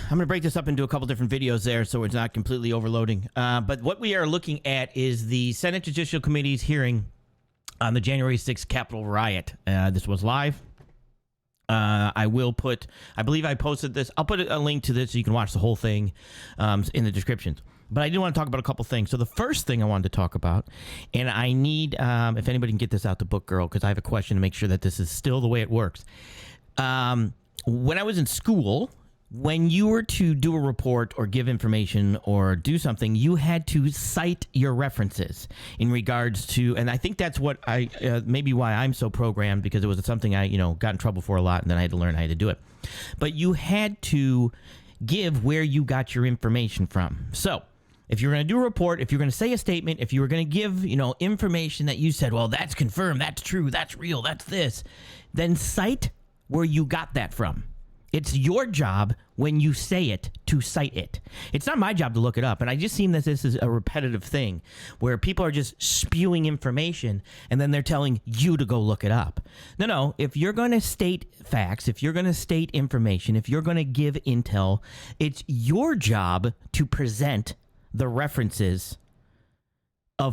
I'm going to break this up into a couple different videos there so it's not completely overloading. But what we are looking at is the Senate Judicial Committee's hearing on the January 6th Capitol riot. This was live. I believe I posted this. I'll put a link to this so you can watch the whole thing in the descriptions. But I do want to talk about a couple things. So the first thing I wanted to talk about, and I need, if anybody can get this out to Book Girl, because I have a question to make sure that this is still the way it works. When I was in school, when you were to do a report or give information or do something, you had to cite your references in regards to, and I think that's what maybe why I'm so programmed, because it was something I, got in trouble for a lot, and then I had to learn how to do it. But you had to give where you got your information from. So if you're going to do a report, if you're going to say a statement, if you were going to give, information that you said, well, that's confirmed, that's true, that's real, that's this, then cite where you got that from. It's your job when you say it to cite it. It's not my job to look it up. And I just seem that this is a repetitive thing where people are just spewing information and then they're telling you to go look it up. No. If you're going to state facts, if you're going to state information, if you're going to give intel, it's your job to present the references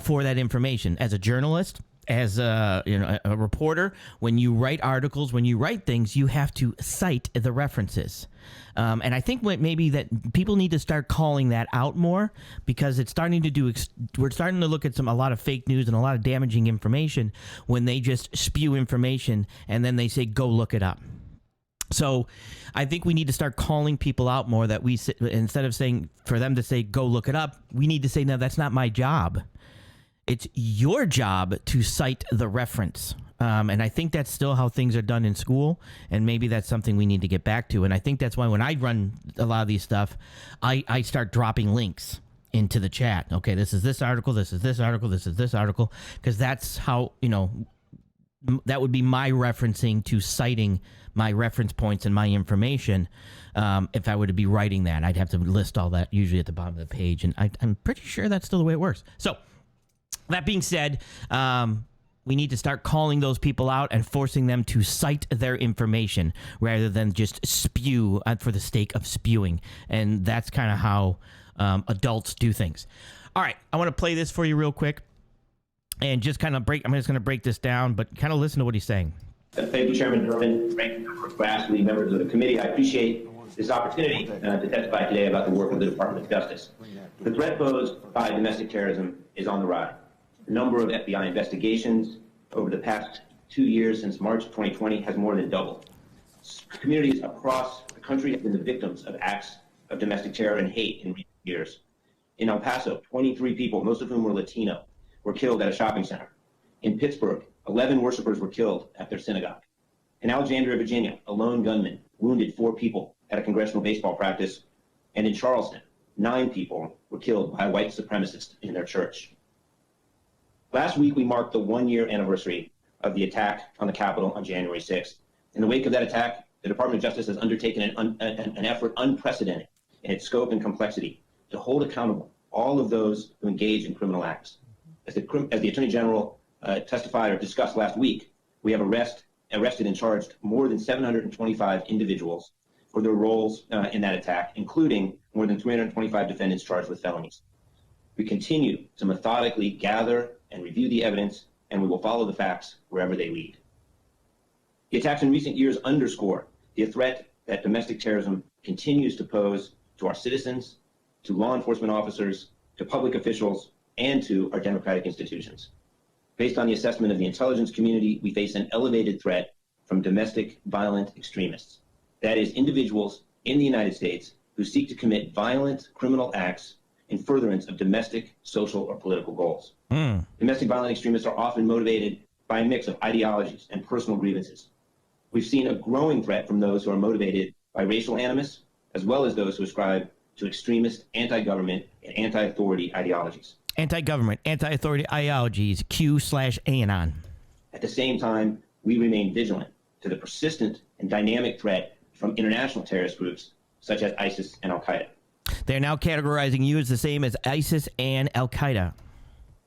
for that information. As a journalist, as a reporter, when you write articles, when you write things, you have to cite the references. And I think maybe that people need to start calling that out more, because it's starting to we're starting to look at a lot of fake news and a lot of damaging information when they just spew information and then they say, go look it up. So I think we need to start calling people out more, that instead of saying for them to say, go look it up, we need to say, no, that's not my job. It's your job to cite the reference. And I think that's still how things are done in school. And maybe that's something we need to get back to. And I think that's why when I run a lot of these stuff, I start dropping links into the chat. Okay, this is this article, this is this article, this is this article. Because that's how, that would be my referencing to citing my reference points and my information. If I were to be writing that, I'd have to list all that usually at the bottom of the page. And I'm pretty sure that's still the way it works. So that being said, we need to start calling those people out and forcing them to cite their information rather than just spew for the sake of spewing. And that's kind of how adults do things. All right, I want to play this for you real quick and just kind of I'm just going to break this down, but kind of listen to what he's saying. Thank you, Chairman Durbin, ranking member Grassley, members of the committee. I appreciate this opportunity to testify today about the work of the Department of Justice. The threat posed by domestic terrorism is on the rise. The number of FBI investigations over the past 2 years since March 2020 has more than doubled. Communities across the country have been the victims of acts of domestic terror and hate in recent years. In El Paso, 23 people, most of whom were Latino, were killed at a shopping center. In Pittsburgh, 11 worshipers were killed at their synagogue. In Alexandria, Virginia, a lone gunman wounded 4 people at a congressional baseball practice. And in Charleston, 9 people were killed by a white supremacist in their church. Last week, we marked the 1-year anniversary of the attack on the Capitol on January 6th. In the wake of that attack, the Department of Justice has undertaken an effort unprecedented in its scope and complexity to hold accountable all of those who engage in criminal acts. As the Attorney General testified or discussed last week, we have arrested and charged more than 725 individuals for their roles in that attack, including more than 325 defendants charged with felonies. We continue to methodically gather and review the evidence, and we will follow the facts wherever they lead. The attacks in recent years underscore the threat that domestic terrorism continues to pose to our citizens, to law enforcement officers, to public officials, and to our democratic institutions. Based on the assessment of the intelligence community, we face an elevated threat from domestic violent extremists. That is, individuals in the United States who seek to commit violent criminal acts in furtherance of domestic, social, or political goals. Domestic violent extremists are often motivated by a mix of ideologies and personal grievances. We've seen a growing threat from those who are motivated by racial animus, as well as those who ascribe to extremist, anti-government, and anti-authority ideologies. Anti-government, anti-authority ideologies, Q/Anon. At the same time, we remain vigilant to the persistent and dynamic threat from international terrorist groups such as ISIS and Al-Qaeda. They're now categorizing you as the same as ISIS and Al-Qaeda.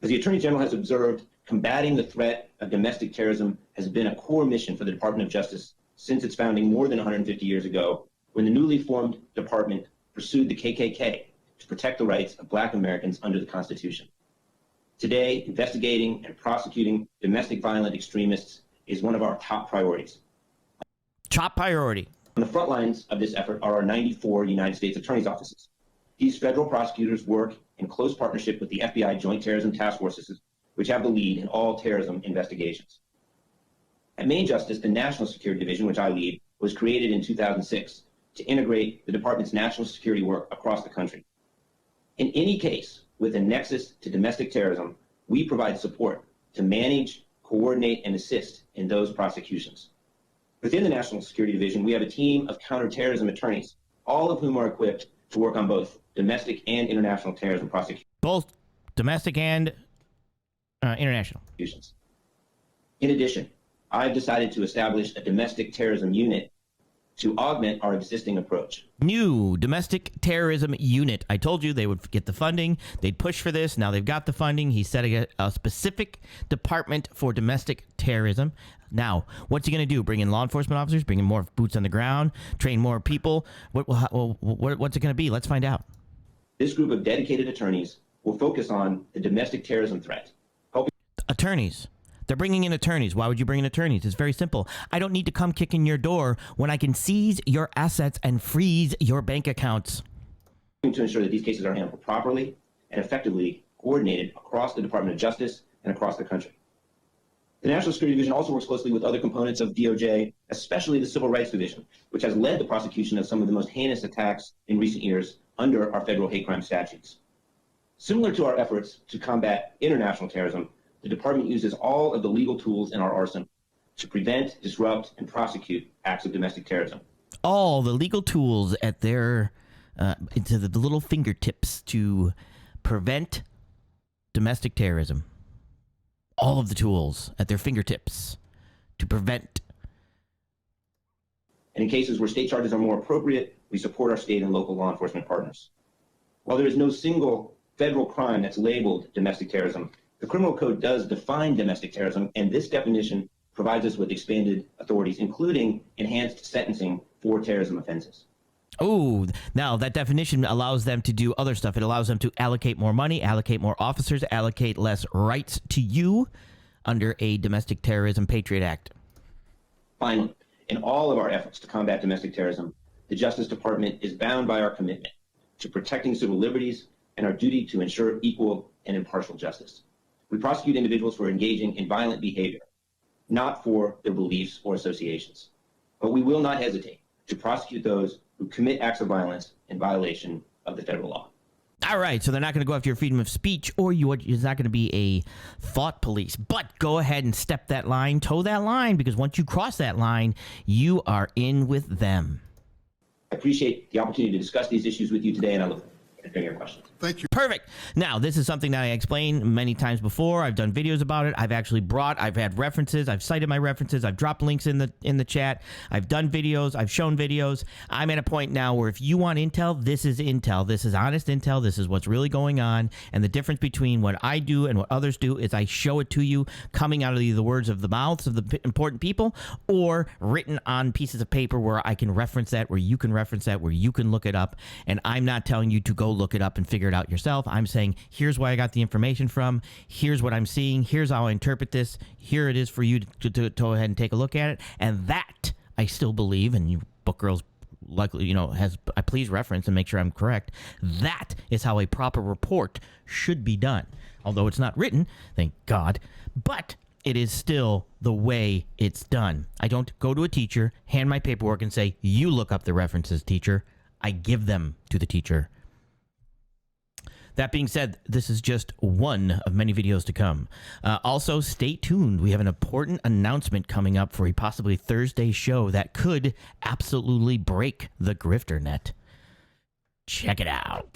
As the Attorney General has observed, combating the threat of domestic terrorism has been a core mission for the Department of Justice since its founding more than 150 years ago, when the newly formed department pursued the KKK to protect the rights of Black Americans under the Constitution. Today, investigating and prosecuting domestic violent extremists is one of our top priorities. Top priority. On the front lines of this effort are our 94 United States Attorney's offices. These federal prosecutors work in close partnership with the FBI Joint Terrorism Task Forces, which have the lead in all terrorism investigations. At Main Justice, the National Security Division, which I lead, was created in 2006 to integrate the department's national security work across the country. In any case with a nexus to domestic terrorism, we provide support to manage, coordinate, and assist in those prosecutions. Within the National Security Division, we have a team of counterterrorism attorneys, all of whom are equipped to work on both domestic and international terrorism prosecutions. Both domestic and international. In addition, I've decided to establish a domestic terrorism unit to augment our existing approach. New domestic terrorism unit. I told you they would get the funding. They'd push for this. Now they've got the funding. He's setting a specific department for domestic terrorism. Now, what's he going to do? Bring in law enforcement officers? Bring in more boots on the ground? Train more people? What's it going to be? Let's find out. This group of dedicated attorneys will focus on the domestic terrorism threat. Attorneys. They're bringing in attorneys. Why would you bring in attorneys? It's very simple. I don't need to come kick in your door when I can seize your assets and freeze your bank accounts. To ensure that these cases are handled properly and effectively coordinated across the Department of Justice and across the country. The National Security Division also works closely with other components of DOJ, especially the Civil Rights Division, which has led the prosecution of some of the most heinous attacks in recent years under our federal hate crime statutes. Similar to our efforts to combat international terrorism, the department uses all of the legal tools in our arsenal to prevent, disrupt, and prosecute acts of domestic terrorism. All the legal tools at their into the little fingertips to prevent domestic terrorism. All of the tools at their fingertips to prevent. And in cases where state charges are more appropriate, we support our state and local law enforcement partners. While there is no single federal crime that's labeled domestic terrorism, the criminal code does define domestic terrorism, and this definition provides us with expanded authorities, including enhanced sentencing for terrorism offenses. Oh, now that definition allows them to do other stuff. It allows them to allocate more money, allocate more officers, allocate less rights to you under a Domestic Terrorism Patriot Act. Finally, in all of our efforts to combat domestic terrorism, the Justice Department is bound by our commitment to protecting civil liberties and our duty to ensure equal and impartial justice. We prosecute individuals for engaging in violent behavior, not for their beliefs or associations. But we will not hesitate to prosecute those who commit acts of violence in violation of the federal law. All right, so they're not going to go after your freedom of speech, or it's not going to be a thought police. But go ahead and step that line, toe that line, because once you cross that line, you are in with them. I appreciate the opportunity to discuss these issues with you today, and I look forward to hearing your questions. Thank you. Perfect. Now, this is something that I explained many times before. I've done videos about it. I've had references. I've cited my references. I've dropped links in the chat. I've done videos. I've shown videos. I'm at a point now where if you want intel, this is intel. This is honest intel. This is what's really going on. And the difference between what I do and what others do is I show it to you coming out of the words of the mouths of the important people or written on pieces of paper where I can reference that, where you can reference that, where you can look it up. And I'm not telling you to go look it up and figure it out yourself. I'm saying, here's where I got the information from. Here's what I'm seeing. Here's how I interpret this. Here it is for you to go ahead and take a look at it. And that, I still believe, and you book girls likely, I please reference and make sure I'm correct. That is how a proper report should be done. Although it's not written, thank God, but it is still the way it's done. I don't go to a teacher, hand my paperwork and say, you look up the references, teacher. I give them to the teacher. That being said, this is just one of many videos to come. Also, stay tuned. We have an important announcement coming up for a possibly Thursday show that could absolutely break the grifter net. Check it out.